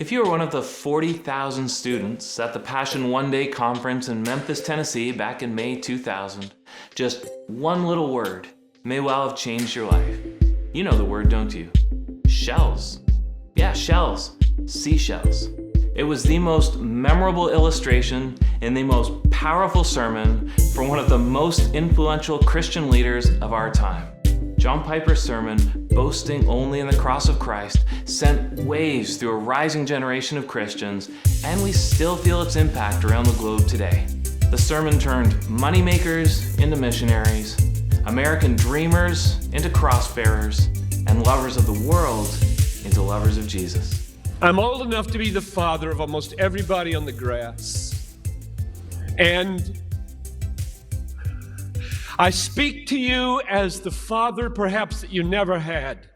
If you were one of the 40,000 students at the Passion One Day Conference in Memphis, Tennessee back in May 2000, just one little word may well have changed your life. You know the word, don't you? Shells. Yeah, shells. Seashells. It was the most memorable illustration in the most powerful sermon from one of the most influential Christian leaders of our time. John Piper's sermon, boasting only in the cross of Christ, sent waves through a rising generation of Christians, and we still feel its impact around the globe today. The sermon turned moneymakers into missionaries, American dreamers into cross-bearers, and lovers of the world into lovers of Jesus. I'm old enough to be the father of almost everybody on the grass. And I speak to you as the father perhaps that you never had.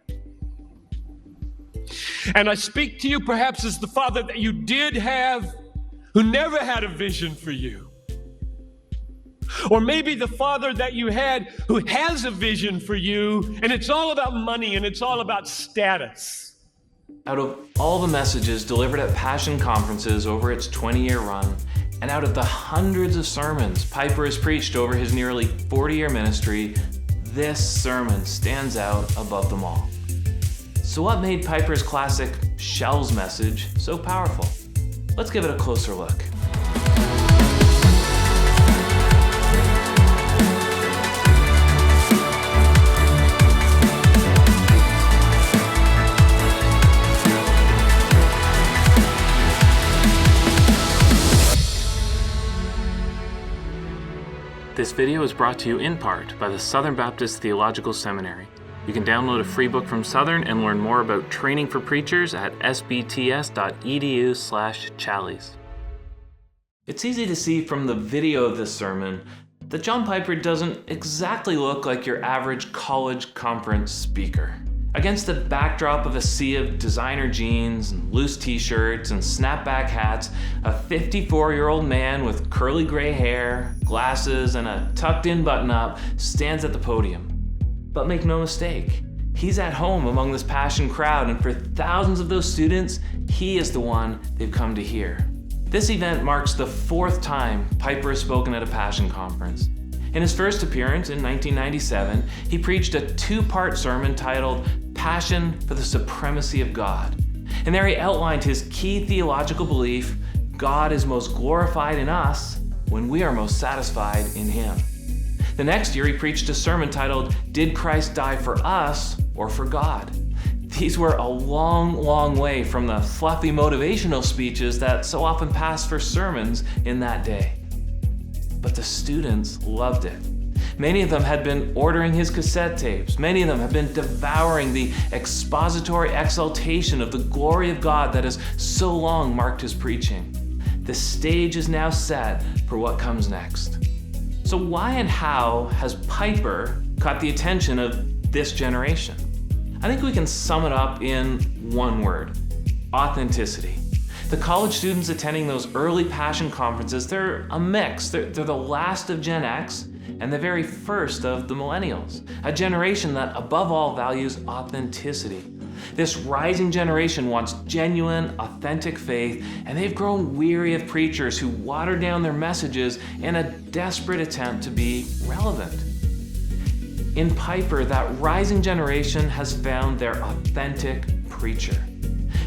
And I speak to you perhaps as the father that you did have who never had a vision for you. Or maybe the father that you had who has a vision for you, and it's all about money and it's all about status. Out of all the messages delivered at Passion conferences over its 20-year run, and out of the hundreds of sermons Piper has preached over his nearly 40-year ministry, this sermon stands out above them all. So what made Piper's classic Shells message so powerful? Let's give it a closer look. This video is brought to you in part by the Southern Baptist Theological Seminary. You can download a free book from Southern and learn more about training for preachers at sbts.edu/Challies. It's easy to see from the video of this sermon that John Piper doesn't exactly look like your average college conference speaker. Against the backdrop of a sea of designer jeans and loose t-shirts and snapback hats, a 54-year-old man with curly gray hair, glasses, and a tucked-in button-up stands at the podium. But make no mistake, he's at home among this Passion crowd, and for thousands of those students, he is the one they've come to hear. This event marks the fourth time Piper has spoken at a Passion conference. In his first appearance in 1997, he preached a two-part sermon titled Passion for the Supremacy of God. And there he outlined his key theological belief: God is most glorified in us when we are most satisfied in Him. The next year, he preached a sermon titled Did Christ Die for Us or for God? These were a long, long way from the fluffy motivational speeches that so often passed for sermons in that day. But the students loved it. Many of them had been ordering his cassette tapes. Many of them have been devouring the expository exaltation of the glory of God that has so long marked his preaching. The stage is now set for what comes next. So why and how has Piper caught the attention of this generation? I think we can sum it up in one word: authenticity. The college students attending those early Passion conferences, they're a mix. They're the last of Gen X and the very first of the millennials, a generation that above all values authenticity. This rising generation wants genuine, authentic faith, and they've grown weary of preachers who water down their messages in a desperate attempt to be relevant. In Piper, that rising generation has found their authentic preacher.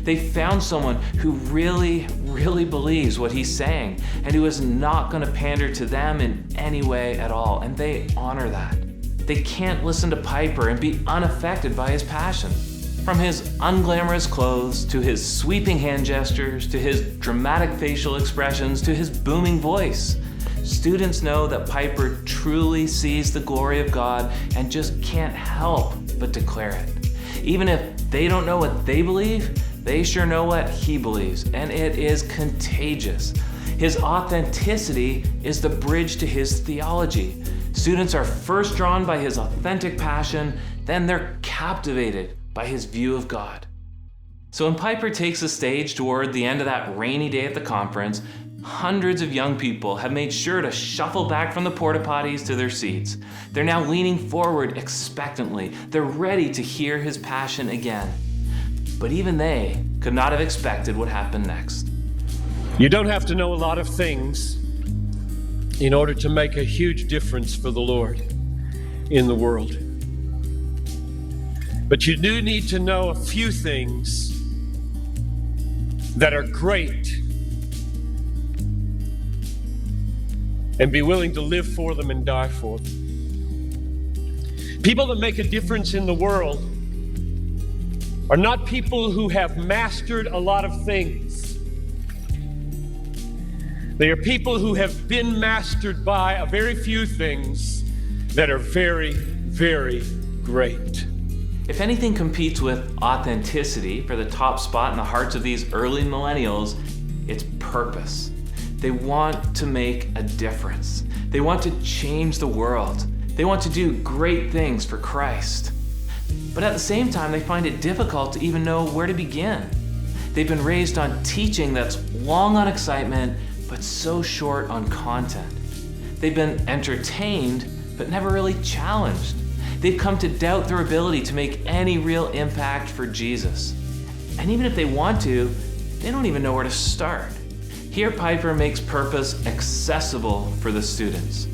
They found someone who really, really believes what he's saying and who is not going to pander to them in any way at all, and they honor that. They can't listen to Piper and be unaffected by his passion. From his unglamorous clothes, to his sweeping hand gestures, to his dramatic facial expressions, to his booming voice, students know that Piper truly sees the glory of God and just can't help but declare it. Even if they don't know what they believe, they sure know what he believes, and it is contagious. His authenticity is the bridge to his theology. Students are first drawn by his authentic passion, then they're captivated by his view of God. So when Piper takes the stage toward the end of that rainy day at the conference, hundreds of young people have made sure to shuffle back from the porta potties to their seats. They're now leaning forward expectantly. They're ready to hear his passion again. But even they could not have expected what happened next. You don't have to know a lot of things in order to make a huge difference for the Lord in the world. But you do need to know a few things that are great and be willing to live for them and die for them. People that make a difference in the world are not people who have mastered a lot of things. They are people who have been mastered by a very few things that are very, very great. If anything competes with authenticity for the top spot in the hearts of these early millennials, it's purpose. They want to make a difference. They want to change the world. They want to do great things for Christ. But at the same time, they find it difficult to even know where to begin. They've been raised on teaching that's long on excitement, but so short on content. They've been entertained, but never really challenged. They've come to doubt their ability to make any real impact for Jesus. And even if they want to, they don't even know where to start. Here, Piper makes purpose accessible for the students.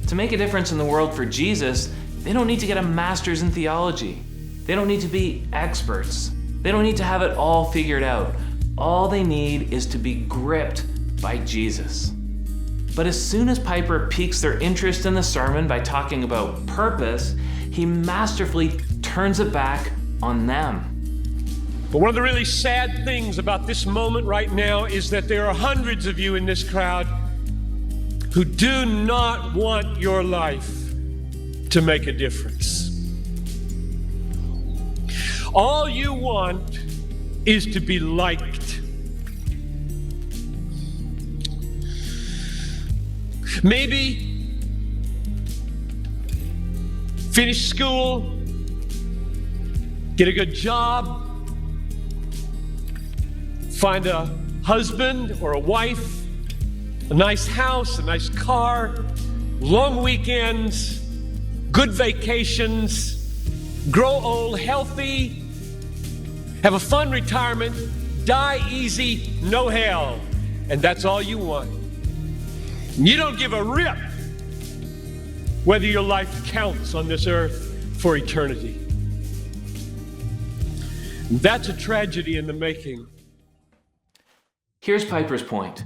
To make a difference in the world for Jesus, they don't need to get a master's in theology. They don't need to be experts. They don't need to have it all figured out. All they need is to be gripped by Jesus. But as soon as Piper piques their interest in the sermon by talking about purpose, he masterfully turns it back on them. But one of the really sad things about this moment right now is that there are hundreds of you in this crowd who do not want your life to make a difference. All you want is to be liked. Maybe finish school, get a good job, find a husband or a wife, a nice house, a nice car, long weekends, good vacations, grow old healthy, have a fun retirement, die easy, no hell. And that's all you want. You don't give a rip whether your life counts on this earth for eternity. That's a tragedy in the making. Here's Piper's point.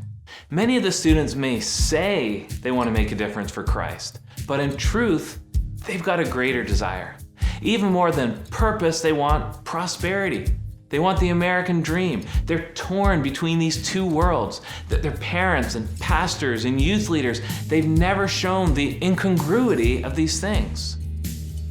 Many of the students may say they want to make a difference for Christ, but in truth, they've got a greater desire. Even more than purpose, they want prosperity. They want the American dream. They're torn between these two worlds. That their parents and pastors and youth leaders, they've never shown the incongruity of these things.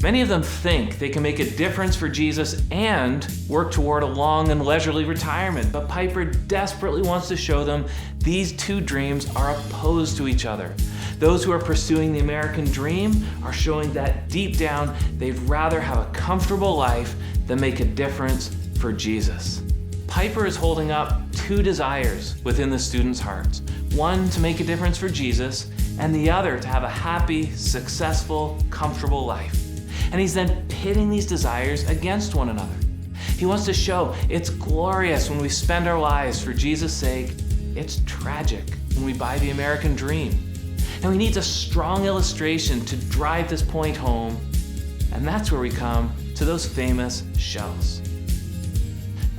Many of them think they can make a difference for Jesus and work toward a long and leisurely retirement, but Piper desperately wants to show them these two dreams are opposed to each other. Those who are pursuing the American dream are showing that deep down they'd rather have a comfortable life than make a difference for Jesus. Piper is holding up two desires within the students' hearts. One to make a difference for Jesus, and the other to have a happy, successful, comfortable life. And he's then pitting these desires against one another. He wants to show it's glorious when we spend our lives for Jesus' sake. It's tragic when we buy the American dream. And he needs a strong illustration to drive this point home. And that's where we come to those famous shells.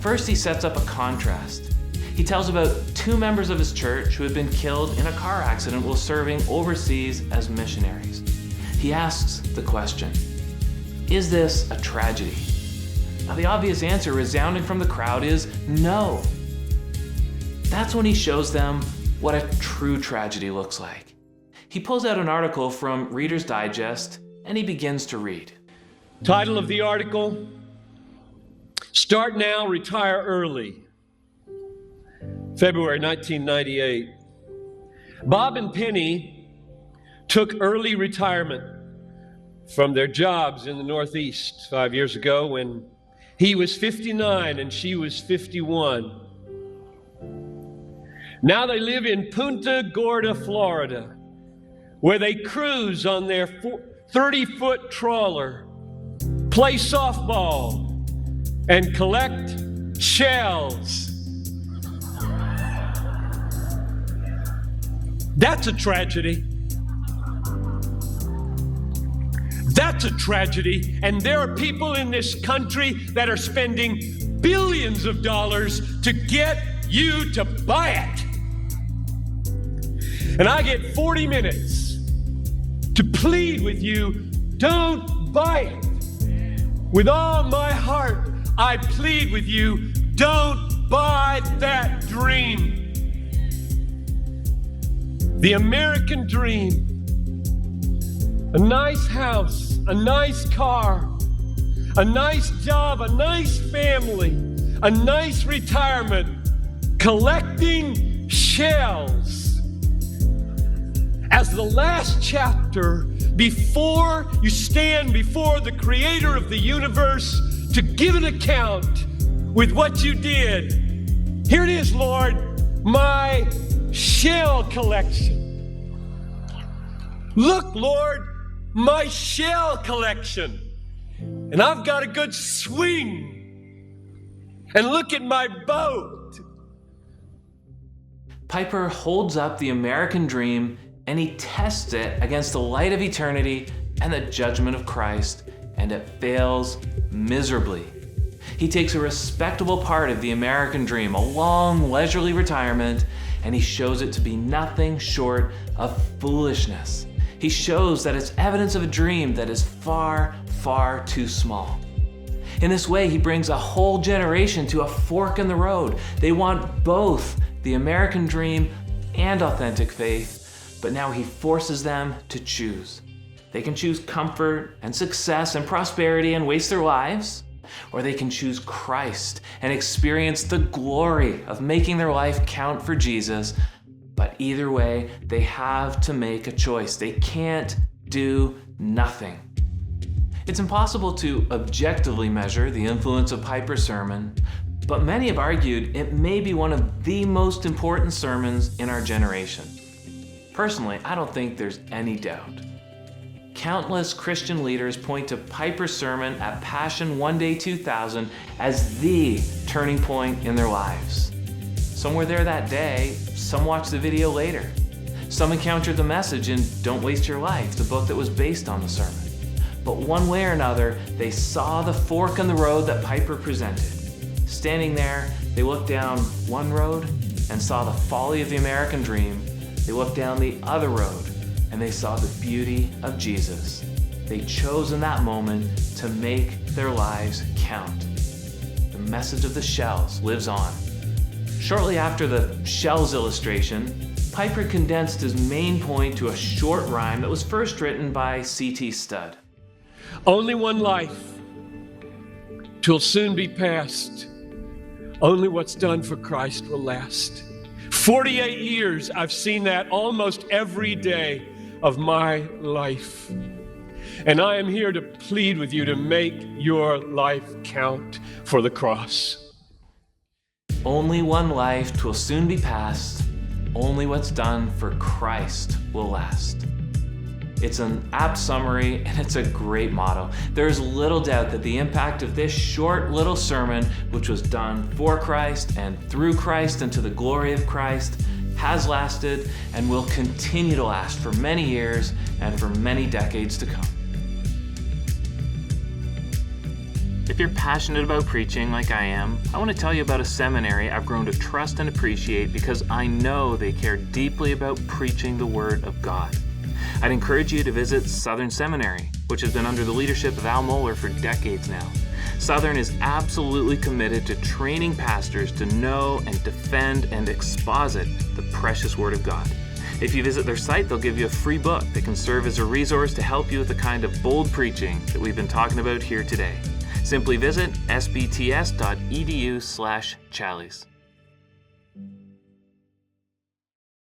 First, he sets up a contrast. He tells about two members of his church who had been killed in a car accident while serving overseas as missionaries. He asks the question, is this a tragedy? Now, the obvious answer resounding from the crowd is no. That's when he shows them what a true tragedy looks like. He pulls out an article from Reader's Digest and he begins to read. Title of the article, Start Now, Retire Early. February 1998. Bob and Penny took early retirement from their jobs in the Northeast 5 years ago when he was 59 and she was 51. Now they live in Punta Gorda, Florida, where they cruise on their 30-foot trawler, play softball, and collect shells. That's a tragedy. That's a tragedy. And there are people in this country that are spending billions of dollars to get you to buy it. And I get 40 minutes to plead with you, don't buy it. With all my heart, I plead with you, don't buy that dream. The American dream, a nice house, a nice car, a nice job, a nice family, a nice retirement, collecting shells. As the last chapter, before you stand before the Creator of the universe to give an account with what you did. Here it is, Lord, my shell collection. Look, Lord, my shell collection. And I've got a good swing. And look at my boat. Piper holds up the American dream and he tests it against the light of eternity and the judgment of Christ, and it fails miserably. He takes a respectable part of the American dream, a long, leisurely retirement, and he shows it to be nothing short of foolishness. He shows that it's evidence of a dream that is far, far too small. In this way, he brings a whole generation to a fork in the road. They want both the American dream and authentic faith, but now he forces them to choose. They can choose comfort and success and prosperity and waste their lives, or they can choose Christ and experience the glory of making their life count for Jesus. But either way, they have to make a choice. They can't do nothing. It's impossible to objectively measure the influence of Piper's sermon, but many have argued it may be one of the most important sermons in our generation. Personally, I don't think there's any doubt. Countless Christian leaders point to Piper's sermon at Passion One Day 2000 as the turning point in their lives. Some were there that day, some watched the video later. Some encountered the message in Don't Waste Your Life, the book that was based on the sermon. But one way or another, they saw the fork in the road that Piper presented. Standing there, they looked down one road and saw the folly of the American dream. They looked down the other road and they saw the beauty of Jesus. They chose in that moment to make their lives count. The message of the shells lives on. Shortly after the shells illustration, Piper condensed his main point to a short rhyme that was first written by C.T. Studd. Only one life, 'twill soon be past. Only what's done for Christ will last. 48 years, I've seen that almost every day of my life. And I am here to plead with you to make your life count for the cross. Only one life, 'twill soon be past. Only what's done for Christ will last. It's an apt summary and it's a great motto. There's little doubt that the impact of this short little sermon, which was done for Christ and through Christ and to the glory of Christ, has lasted and will continue to last for many years and for many decades to come. If you're passionate about preaching like I am, I want to tell you about a seminary I've grown to trust and appreciate because I know they care deeply about preaching the Word of God. I'd encourage you to visit Southern Seminary, which has been under the leadership of Al Mohler for decades now. Southern is absolutely committed to training pastors to know and defend and exposit the precious Word of God. If you visit their site, they'll give you a free book that can serve as a resource to help you with the kind of bold preaching that we've been talking about here today. Simply visit sbts.edu/Challies.